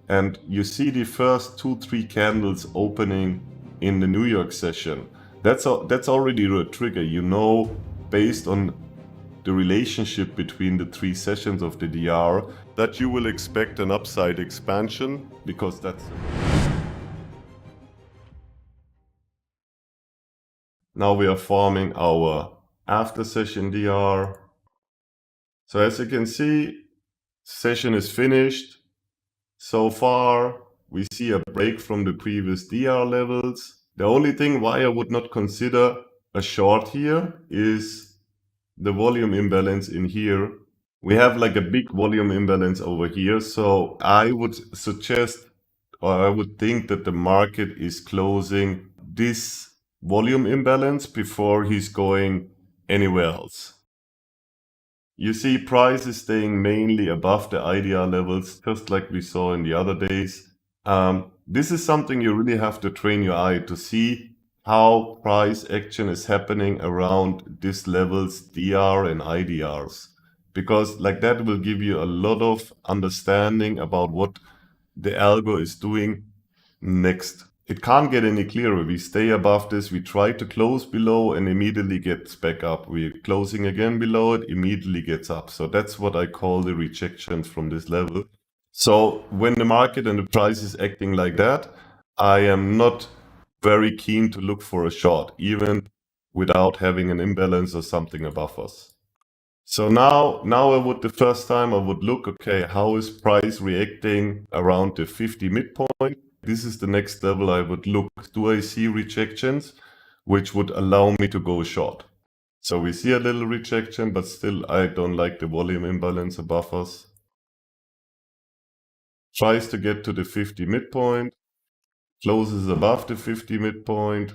and you see the first 2-3 candles opening in the New York session. That's already a trigger, you know, based on the relationship between the 3 sessions of the DR, that you will expect an upside expansion, because that's... Now we are forming our after session DR. So as you can see, session is finished. So far, we see a break from the previous DR levels. The only thing why I would not consider a short here is the volume imbalance in here. We have like a big volume imbalance over here. So I would suggest, or I would think that the market is closing this volume imbalance before he's going anywhere else. You see price is staying mainly above the IDR levels, just like we saw in the other days. This is something you really have to train your eye to see how price action is happening around these levels, DR and IDRs. Because like that will give you a lot of understanding about what the algo is doing next. It can't get any clearer. We stay above this, we try to close below and immediately gets back up. We're closing again below it, immediately gets up. So that's what I call the rejections from this level. So when the market and the price is acting like that, I am not very keen to look for a short, even without having an imbalance or something above us. So now the first time I would look, okay, how is price reacting around the 50 midpoint? This is the next level I would look. Do I see rejections which would allow me to go short? So we see a little rejection, but still I don't like the volume imbalance above us. Tries to get to the 50 midpoint, closes above the 50 midpoint.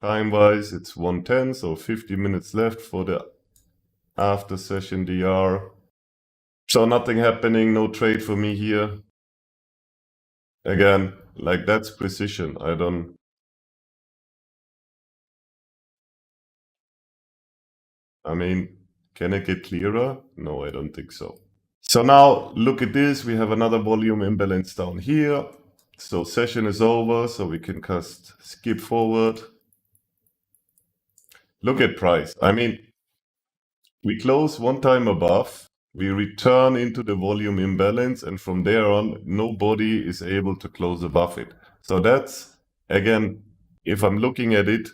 Time-wise, it's 1:10, so 50 minutes left for the after session DR. So nothing happening, no trade for me here. Again, like that's precision. I mean, can it get clearer? No, I don't think so. So now look at this. We have another volume imbalance down here. So session is over, so we can just skip forward. Look at price. I mean, we close one time above, we return into the volume imbalance, and from there on, nobody is able to close above it. So that's, again, if I'm looking at it,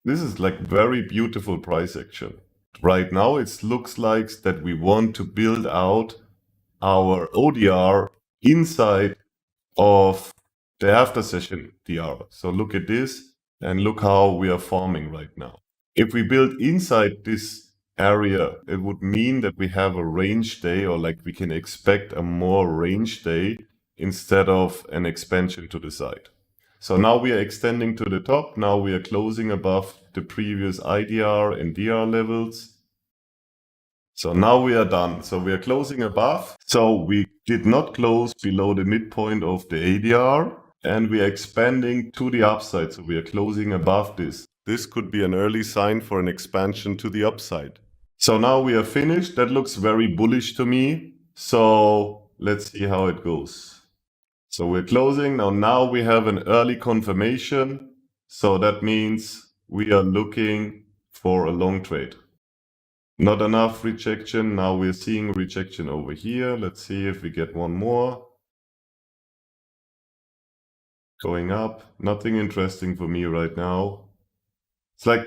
this is like very beautiful price action. Right now, it looks like that we want to build out our ODR inside of the after session DR. So look at this and look how we are forming right now. If we build inside this area, it would mean that we have a range day, or like we can expect a more range day instead of an expansion to the side. So now we are extending to the top. Now we are closing above the previous IDR and DR levels. So now we are done. So we are closing above. So we did not close below the midpoint of the ADR, and we are expanding to the upside. So we are closing above this. This could be an early sign for an expansion to the upside. So now we are finished. That looks very bullish to me. So let's see how it goes. So we're closing. Now we have an early confirmation. So that means we are looking for a long trade. Not enough rejection. Now we're seeing rejection over here. Let's see if we get one more. Going up. Nothing interesting for me right now. It's like,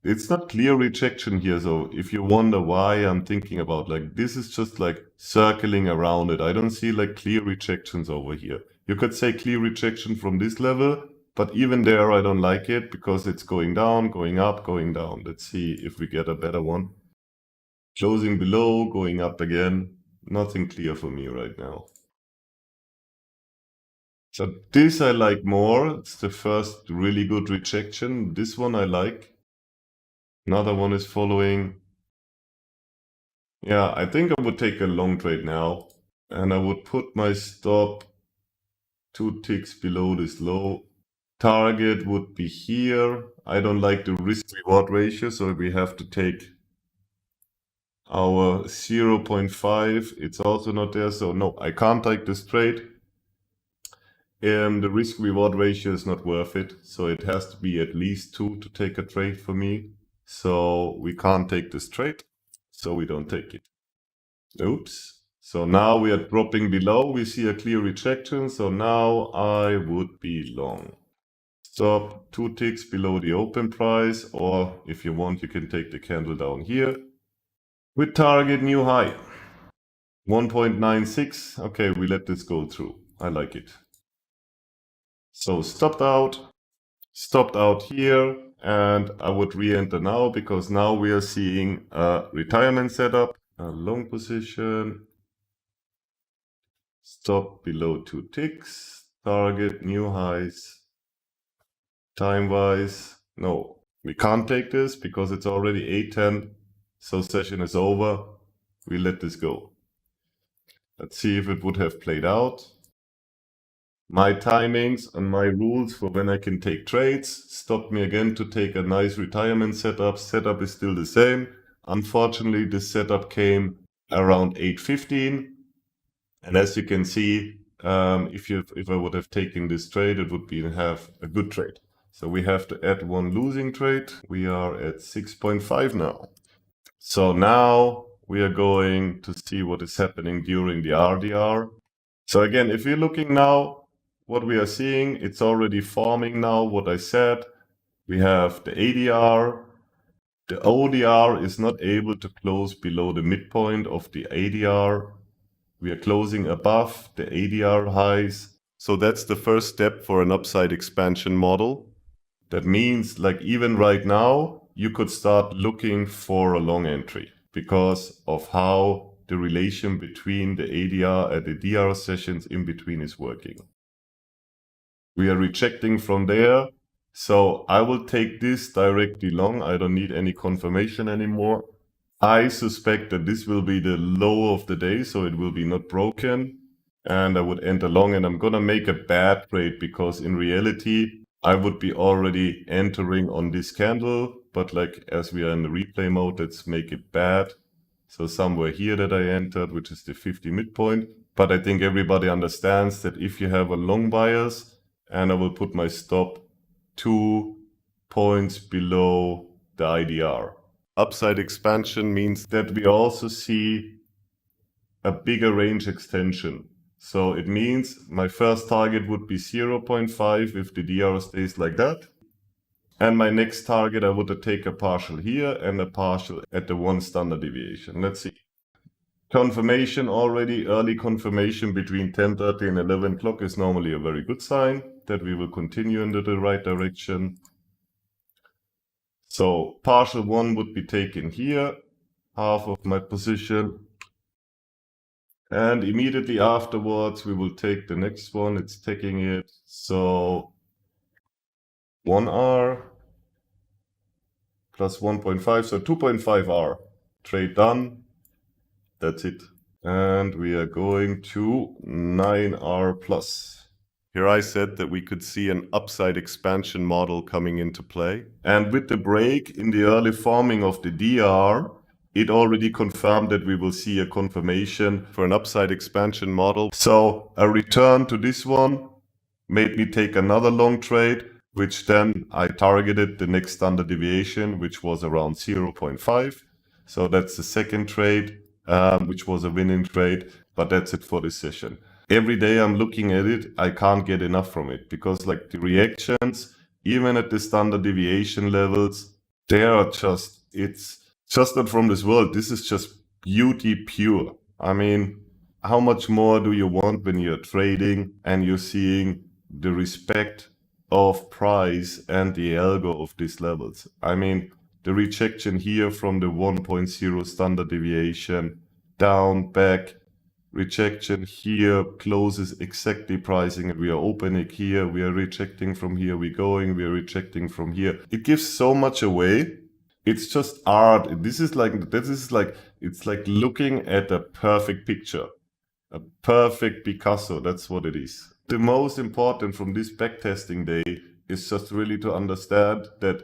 it's not clear rejection here. So if you wonder why I'm thinking about, like, this is just like circling around it. I don't see like clear rejections over here. You could say clear rejection from this level, but even there I don't like it because it's going down, going up, going down. Let's see if we get a better one. Closing below, going up again. Nothing clear for me right now. So this I like more. It's the first really good rejection. This one I like. Another one is following. Yeah, I think I would take a long trade now. And I would put my stop 2 ticks below this low. Target would be here. I don't like the risk-reward ratio, so we have to take our 0.5. It's also not there, so no, I can't take this trade. the risk reward ratio is not worth it. So it has to be at least 2 to take a trade for me. So we can't take this trade. So we don't take it. Oops. So now we are dropping below. We see a clear rejection. So now I would be long. Stop 2 ticks below the open price, or if you want, you can take the candle down here. With target new high. 1.96. Okay, we let this go through. I like it. So stopped out here, and I would re-enter now because now we are seeing a retirement setup, a long position. Stop below 2 ticks, target new highs. Time-wise, no, we can't take this because it's already 8:10, so session is over. We let this go. Let's see if it would have played out. My timings and my rules for when I can take trades stopped me again to take a nice retirement setup. Setup is still the same. Unfortunately, this setup came around 8:15. And as you can see, if I would have taken this trade, it would have a good trade. So we have to add one losing trade. We are at 6.5 now. So now we are going to see what is happening during the RDR. So again, if you're looking now, what we are seeing, it's already forming now what I said. We have the ADR. The ODR is not able to close below the midpoint of the ADR. We are closing above the ADR highs. So that's the first step for an upside expansion model. That means, like, even right now, you could start looking for a long entry because of how the relation between the ADR and the DR sessions in between is working. We are rejecting from there. So I will take this directly long. I don't need any confirmation anymore. I suspect that this will be the low of the day, so it will be not broken. And I would enter long, and I'm gonna make a bad trade because in reality, I would be already entering on this candle, but like as we are in the replay mode, let's make it bad. So somewhere here that I entered, which is the 50 midpoint. But I think everybody understands that if you have a long bias, and I will put my stop 2 points below the IDR. Upside expansion means that we also see a bigger range extension. So it means my first target would be 0.5 if the DR stays like that. And my next target, I would take a partial here and a partial at the 1 standard deviation. Let's see. Confirmation already, early confirmation between 10:30 and 11 o'clock is normally a very good sign that we will continue in the right direction. So partial 1 would be taken here, half of my position. And immediately afterwards, we will take the next one. It's taking it. So 1R plus 1.5. So 2.5R. Trade done. That's it. And we are going to 9R plus. Here I said that we could see an upside expansion model coming into play. And with the break in the early forming of the DR, it already confirmed that we will see a confirmation for an upside expansion model. So a return to this one made me take another long trade, which then I targeted the next standard deviation, which was around 0.5. So that's the second trade, which was a winning trade, but that's it for this session. Every day I'm looking at it, I can't get enough from it because like the reactions, even at the standard deviation levels, they are just, it's just not from this world. This is just beauty pure. I mean, how much more do you want when you're trading and you're seeing the respect of price and the algo of these levels? I mean, the rejection here from the 1.0 standard deviation, down, back, rejection here, closes exactly pricing, and we are opening here, we are rejecting from here, we are rejecting from here. It gives so much away. It's just art. This is like, it's like looking at a perfect picture, a perfect Picasso. That's what it is. The most important from this backtesting day is just really to understand that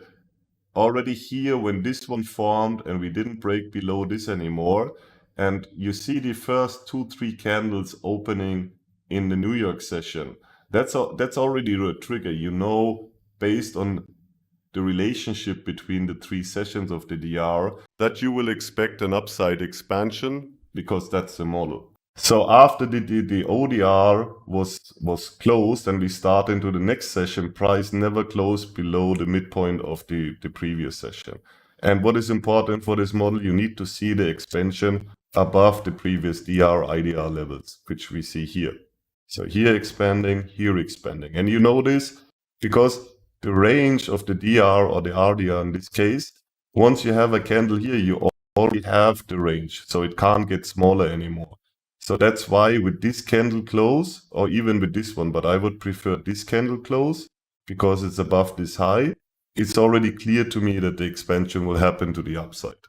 already here, when this one formed and we didn't break below this anymore, and you see the first 2-3 candles opening in the New York session, That's already a trigger. You know, based on the relationship between the 3 sessions of the DR, that you will expect an upside expansion because that's the model. So after the ODR was closed and we start into the next session, price never closed below the midpoint of the previous session. And what is important for this model, you need to see the expansion above the previous DR IDR levels, which we see here. So here expanding, here expanding. And you know this because the range of the DR or the RDR in this case, once you have a candle here, you already have the range. So it can't get smaller anymore. So that's why with this candle close, or even with this one, but I would prefer this candle close because it's above this high, it's already clear to me that the expansion will happen to the upside.